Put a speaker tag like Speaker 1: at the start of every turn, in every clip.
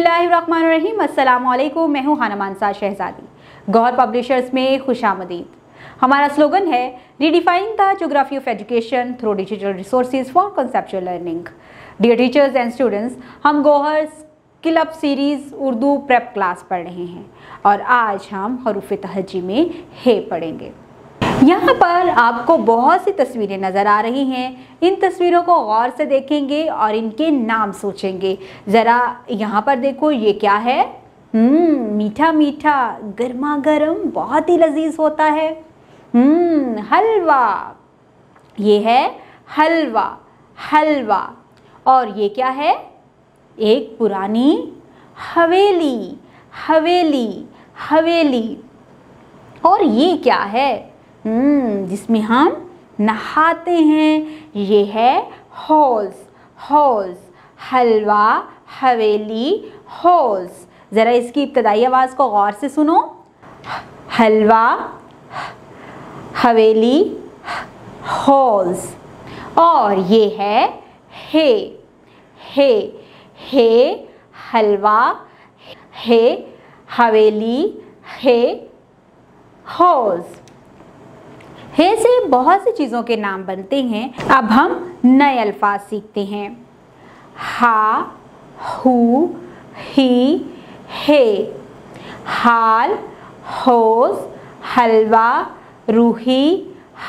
Speaker 1: बिस्मिल्लाहिर्रहमानिर्रहीम। अस्सलाम वालेकुम। मैं हूँ हाना मानसा शहजादी। गौहर पब्लिशर्स में खुशामदीद। हमारा स्लोगन है redefining the geography of education through digital resources for conceptual learning. Dear teachers and students, हम Gauhar skill up series Urdu prep class पढ़ रहे हैं और आज हम हरूफ तहज्जी में हे पढ़ेंगे। यहाँ पर आपको बहुत सी तस्वीरें नज़र आ रही हैं। इन तस्वीरों को गौर से देखेंगे और इनके नाम सोचेंगे। ज़रा यहाँ पर देखो, ये क्या है? मीठा मीठा गर्मा गर्म बहुत ही लजीज होता है। हलवा, ये है हलवा, हलवा। और ये क्या है? एक पुरानी हवेली, हवेली, हवेली। और ये क्या है? जिसमें हम नहाते हैं, ये है हौज़, हौज़। हलवा, हवेली, हौज़। ज़रा इसकी इब्तदाई आवाज़ को गौर से सुनो। हलवा, हवेली, हौज़। और ये है हे, हे, हे हलवा, हे हवेली, हे हौज़। हे से बहुत सी चीज़ों के नाम बनते हैं। अब हम नए अल्फाज सीखते हैं। हा, हु, ही, हे। हाल, हौज़, हलवा, रूही,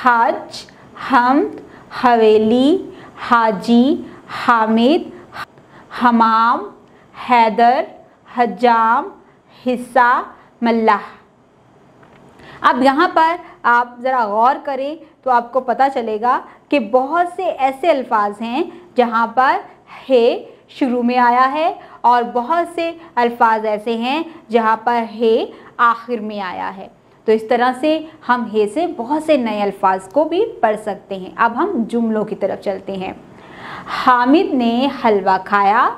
Speaker 1: हज, हम्द, हवेली, हाजी, हामिद, हमाम, हैदर, हजाम, हिस्सा, मल्लाह। अब यहाँ पर आप ज़रा गौर करें तो आपको पता चलेगा कि बहुत से ऐसे अल्फाज हैं जहाँ पर हे शुरू में आया है और बहुत से अल्फाज ऐसे हैं जहाँ पर हे आखिर में आया है। तो इस तरह से हम हे से बहुत से नए अल्फाज को भी पढ़ सकते हैं। अब हम जुमलों की तरफ चलते हैं। हामिद ने हलवा खाया,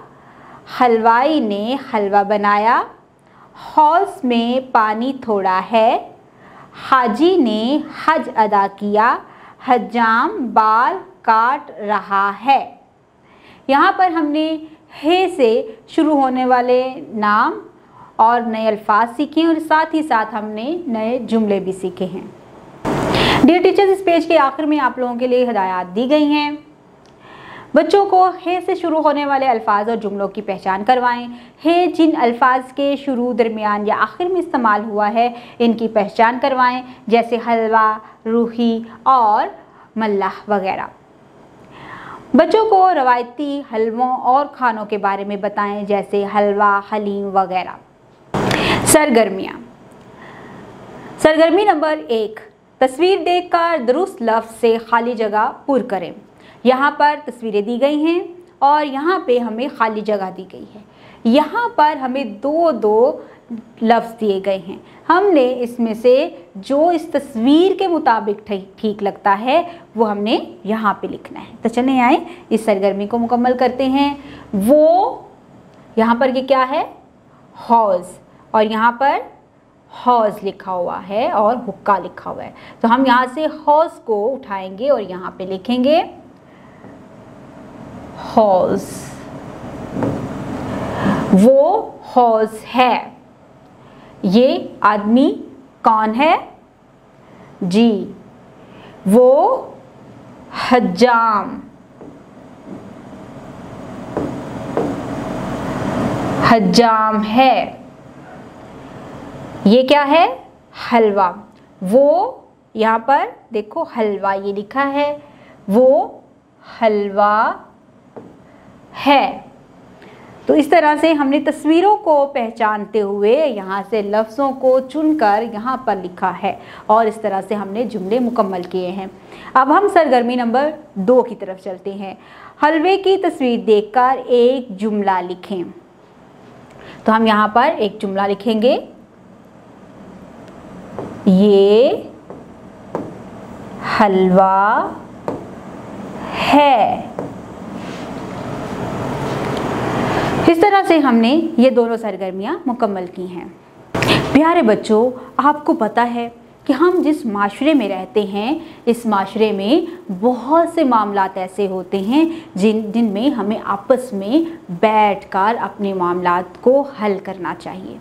Speaker 1: हलवाई ने हलवा बनाया, हौज़ में पानी थोड़ा है, हाजी ने हज अदा किया, हजाम बाल काट रहा है। यहाँ पर हमने हे से शुरू होने वाले नाम और नए अल्फाज सीखे हैं और साथ ही साथ हमने नए जुमले भी सीखे हैं। डियर टीचर्स, इस पेज के आखिर में आप लोगों के लिए हिदायत दी गई हैं। बच्चों को हे से शुरू होने वाले अल्फाज और जुमलों की पहचान करवाएं। हे जिन अल्फाज के शुरू, दरमियान या आखिर में इस्तेमाल हुआ है, इनकी पहचान करवाएं, जैसे हलवा, रूही और मल्लाह वगैरह। बच्चों को रवायती हलवों और खानों के बारे में बताएं, जैसे हलवा, हलीम वगैरह। सरगर्मियाँ। सरगर्मी नंबर 1, तस्वीर देखकर दुरुस्त लफ्ज़ से खाली जगह पुर करें। यहाँ पर तस्वीरें दी गई हैं और यहाँ पे हमें खाली जगह दी गई है। यहाँ पर हमें दो दो लफ्ज़ दिए गए हैं। हमने इसमें से जो इस तस्वीर के मुताबिक ठीक लगता है वो हमने यहाँ पे लिखना है। तो चलें आए इस सरगर्मी को मुकम्मल करते हैं। वो, यहाँ पर ये क्या है? हौज़। और यहाँ पर हौज़ लिखा हुआ है और हुक्का लिखा हुआ है। तो हम यहाँ से हौज़ को उठाएंगे और यहाँ पे लिखेंगे हौज़। वो हौज़ है। ये आदमी कौन है? जी, वो हज्जाम, हज्जाम है। ये क्या है? हलवा। वो, यहाँ पर देखो हलवा ये लिखा है, वो हलवा है। तो इस तरह से हमने तस्वीरों को पहचानते हुए यहाँ से लफ्ज़ों को चुनकर यहाँ पर लिखा है और इस तरह से हमने जुमले मुकम्मल किए हैं। अब हम सरगर्मी नंबर 2 की तरफ चलते हैं। हलवे की तस्वीर देखकर एक जुमला लिखें। तो हम यहाँ पर एक जुमला लिखेंगे। ये हलवा है। इस तरह से हमने ये दोनों सरगर्मियाँ मुकम्मल की हैं। प्यारे बच्चों, आपको पता है कि हम जिस माशरे में रहते हैं, इस माशरे में बहुत से मामलात ऐसे होते हैं जिनमें हमें आपस में बैठकर अपने मामलात को हल करना चाहिए।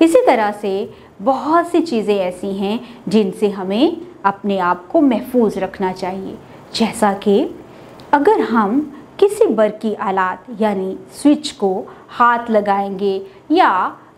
Speaker 1: इसी तरह से बहुत सी चीज़ें ऐसी हैं जिनसे हमें अपने आप को महफूज रखना चाहिए, जैसा कि अगर हम किसी बरकी आलात यानी स्विच को हाथ लगाएंगे या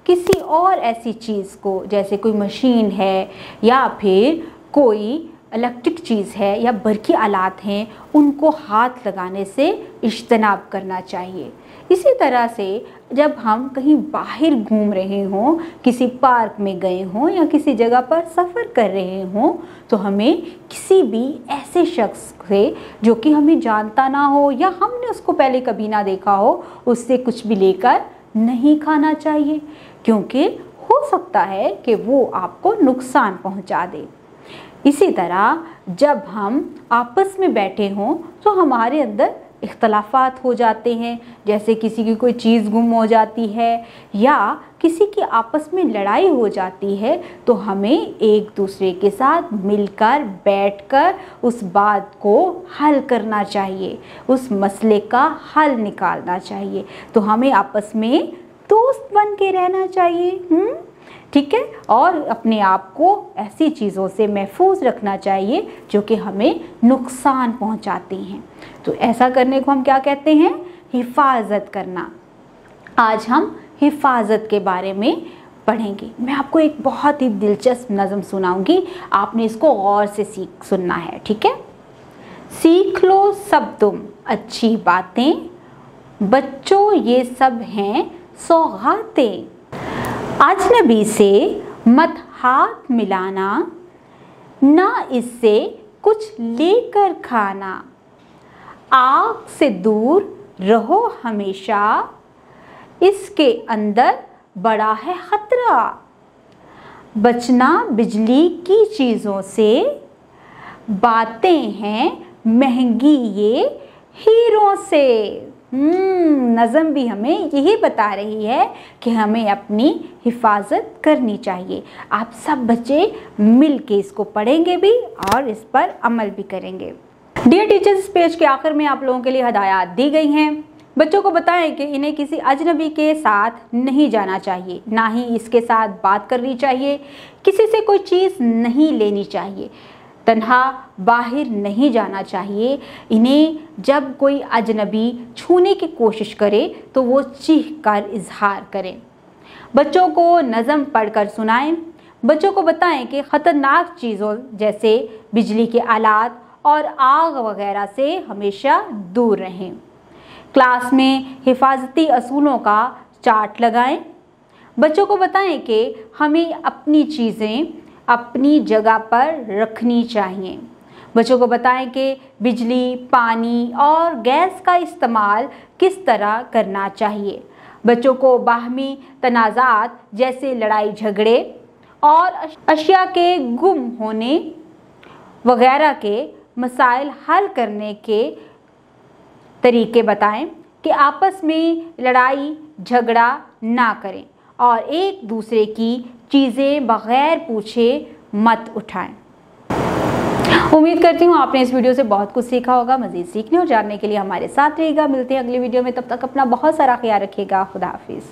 Speaker 1: किसी और ऐसी चीज़ को, जैसे कोई मशीन है या फिर कोई इलेक्ट्रिक चीज़ है या बरकी आलात हैं, उनको हाथ लगाने से इज्तनाब करना चाहिए। इसी तरह से जब हम कहीं बाहर घूम रहे हों, किसी पार्क में गए हों या किसी जगह पर सफ़र कर रहे हों, तो हमें किसी भी ऐसे शख्स से जो कि हमें जानता ना हो या हमने उसको पहले कभी ना देखा हो, उससे कुछ भी लेकर नहीं खाना चाहिए, क्योंकि हो सकता है कि वो आपको नुकसान पहुंचा दे। इसी तरह जब हम आपस में बैठे हों तो हमारे अंदर इख्तलाफात हो जाते हैं, जैसे किसी की कोई चीज़ गुम हो जाती है या किसी की आपस में लड़ाई हो जाती है, तो हमें एक दूसरे के साथ मिलकर बैठकर उस बात को हल करना चाहिए, उस मसले का हल निकालना चाहिए। तो हमें आपस में दोस्त बन के रहना चाहिए, ठीक है, और अपने आप को ऐसी चीज़ों से महफूज रखना चाहिए जो कि हमें नुकसान पहुंचाती हैं। तो ऐसा करने को हम क्या कहते हैं? हिफाजत करना। आज हम हिफाजत के बारे में पढ़ेंगे। मैं आपको एक बहुत ही दिलचस्प नज़म सुनाऊंगी, आपने इसको गौर से सुनना है, ठीक है। सीख लो सब तुम अच्छी बातें, बच्चों ये सब हैं सौगातें, अजनबी से मत हाथ मिलाना, ना इससे कुछ लेकर खाना, आग से दूर रहो हमेशा, इसके अंदर बड़ा है खतरा, बचना बिजली की चीज़ों से, बातें हैं महंगी ये हीरों से। नज़म भी हमें यही बता रही है कि हमें अपनी हिफाजत करनी चाहिए। आप सब बच्चे मिल के इसको पढ़ेंगे भी और इस पर अमल भी करेंगे। डियर टीचर्स, इस पेज के आखिर में आप लोगों के लिए हदायत दी गई हैं। बच्चों को बताएं कि इन्हें किसी अजनबी के साथ नहीं जाना चाहिए, ना ही इसके साथ बात करनी चाहिए, किसी से कोई चीज़ नहीं लेनी चाहिए, तन्हा बाहर नहीं जाना चाहिए। इन्हें जब कोई अजनबी छूने की कोशिश करे तो वो चीख कर इजहार करें। बच्चों को नज़म पढ़कर सुनाएं। बच्चों को बताएं कि ख़तरनाक चीज़ों जैसे बिजली के आलात और आग वगैरह से हमेशा दूर रहें। क्लास में हिफाजती असूलों का चार्ट लगाएं। बच्चों को बताएं कि हमें अपनी चीज़ें अपनी जगह पर रखनी चाहिए। बच्चों को बताएं कि बिजली, पानी और गैस का इस्तेमाल किस तरह करना चाहिए। बच्चों को बाहमी तनाज़ात जैसे लड़ाई झगड़े और अशिया के गुम होने वगैरह के मसाइल हल करने के तरीके बताएं कि आपस में लड़ाई झगड़ा ना करें और एक दूसरे की चीज़ें बग़ैर पूछे मत उठाएं। उम्मीद करती हूँ आपने इस वीडियो से बहुत कुछ सीखा होगा। मज़ीद सीखने और जानने के लिए हमारे साथ रहिएगा। मिलते हैं अगली वीडियो में, तब तक अपना बहुत सारा ख्याल रखिएगा। खुदा हाफिज़।